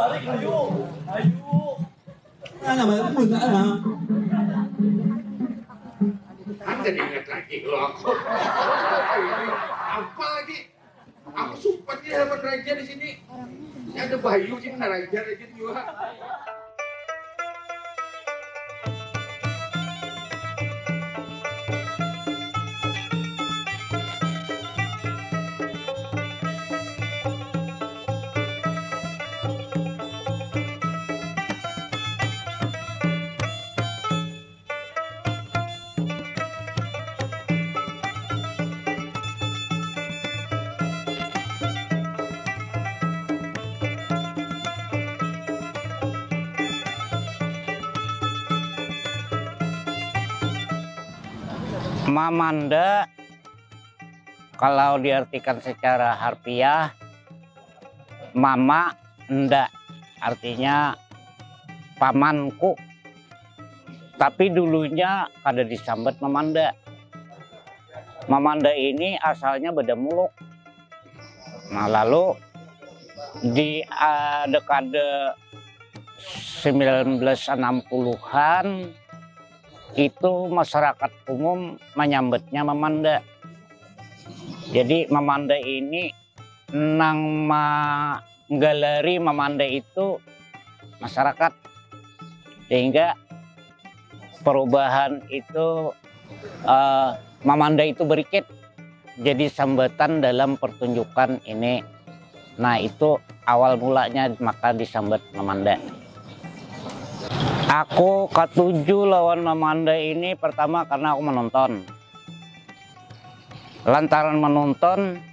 Tarik, ayo. Ayo. Ano ba? Muna ano? Anda diingat lagi lo aku. Apa lagi? Aku sumpah dia dapat raja di sini. Ini ada Bayu sih raja juga. Mamanda kalau diartikan secara harfiah, mama ndak artinya pamanku. Tapi dulunya kada disambet Mamanda. Mamanda ini asalnya Beda Muluk. Nah lalu di dekade 1960-an itu masyarakat umum menyambetnya Mamanda. Jadi Mamanda ini nang menggalari Mamanda itu masyarakat, sehingga perubahan itu Mamanda itu berikit jadi sambatan dalam pertunjukan ini. Nah itu awal mulanya maka disambet Mamanda. Aku ketujuh lawan Mamanda ini pertama karena aku menonton. Lantaran menonton,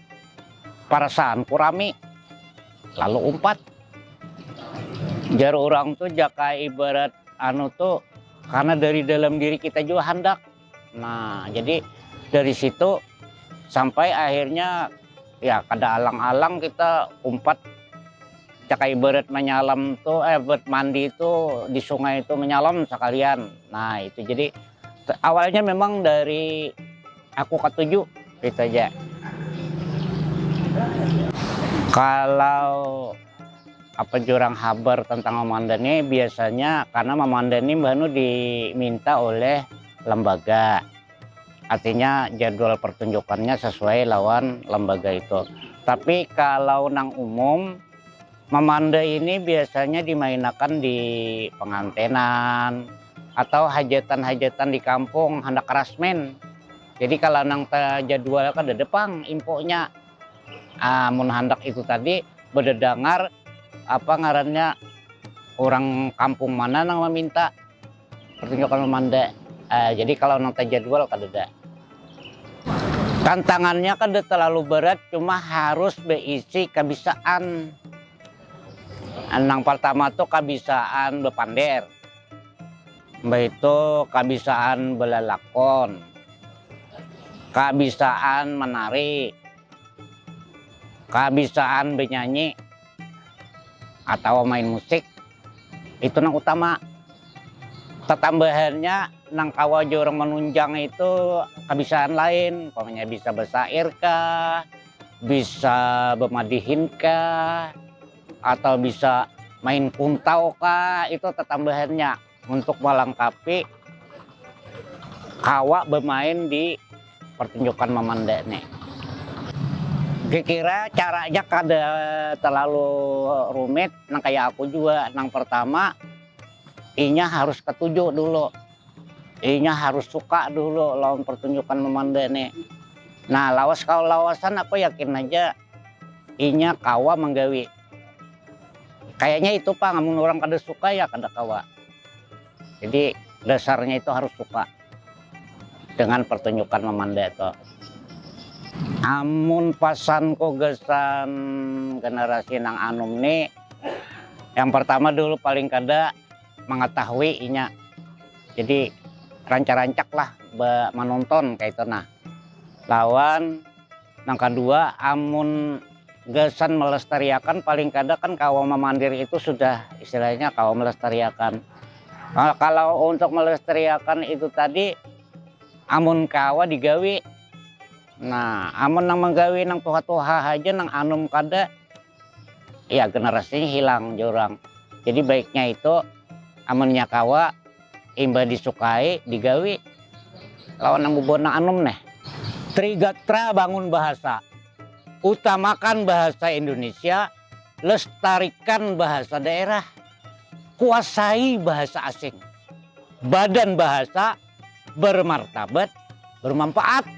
perasaanku rame. Lalu umpat. Jar orang tuh jaka ibarat anu tuh karena dari dalam diri kita juga hendak. Nah jadi dari situ sampai akhirnya ya kada alang-alang kita umpat. Caka ibarat menyalam tuh buat mandi itu di sungai itu menyalam sekalian. Nah itu jadi awalnya memang dari aku ketujuh itu aja. Kalau apa jurang habar tentang Mamanda ini biasanya karena Mamanda ini baru diminta oleh lembaga. Artinya jadwal pertunjukannya sesuai lawan lembaga itu. Tapi kalau nang umum Mamanda ini biasanya dimainkan di pengantenan atau hajatan-hajatan di kampung hendak rasmen. Jadi kalau nang jadwal kan ada depang infonya. Mun hendak itu tadi berdedengar apa ngarannya orang kampung mana nang meminta pertunjukan Mamanda. Jadi kalau nang jadwal kan ada. Tantangannya kan terlalu berat, cuma harus berisi kebisaan. Nang pertama tuh kabisaan bepander, mbak itu kabisaan belalakon, kabisaan menari, kabisaan bernyanyi atau main musik. Itu nang utama. Tambahannya nang kawa jorong menunjang itu kabisaan lain, pokoknya bisa bersair kah, bisa bermadihin kah, atau bisa main kuntau kah, itu tambahannya untuk melengkapi kawa bermain di pertunjukan Mamanda nih. Kira caranya kada terlalu rumit, nang kayak aku juga. Nang pertama inya harus ketujuh dulu, inya harus suka dulu lawan pertunjukan Mamanda nih. Nah lawas kau lawasan aku yakin aja inya kawa menggawi. Kayaknya itu Pak, namun orang kada suka ya kada kawa. Jadi dasarnya itu harus suka dengan pertunjukan Mamanda itu. Amun pasanku gesan generasi nang anum nih, yang pertama dulu paling kada mengetahui inya. Jadi rancak-rancak lah menonton kayak itu nah. Lawan nang kedua amun gesan melestariakan paling kada kan kawa memandir itu sudah istilahnya kawa melestariakan. Nah, kalau untuk melestariakan itu tadi amun kawa digawi. Nah amun nang menggawi nang tuha-tuha aja nang anum kada ya generasinya hilang jorang. Jadi baiknya itu amannya kawa imba disukai digawi lawan nang bubona anum neh. Trigatra bangun bahasa, utamakan bahasa Indonesia, lestarikan bahasa daerah, kuasai bahasa asing. Badan bahasa bermartabat, bermanfaat.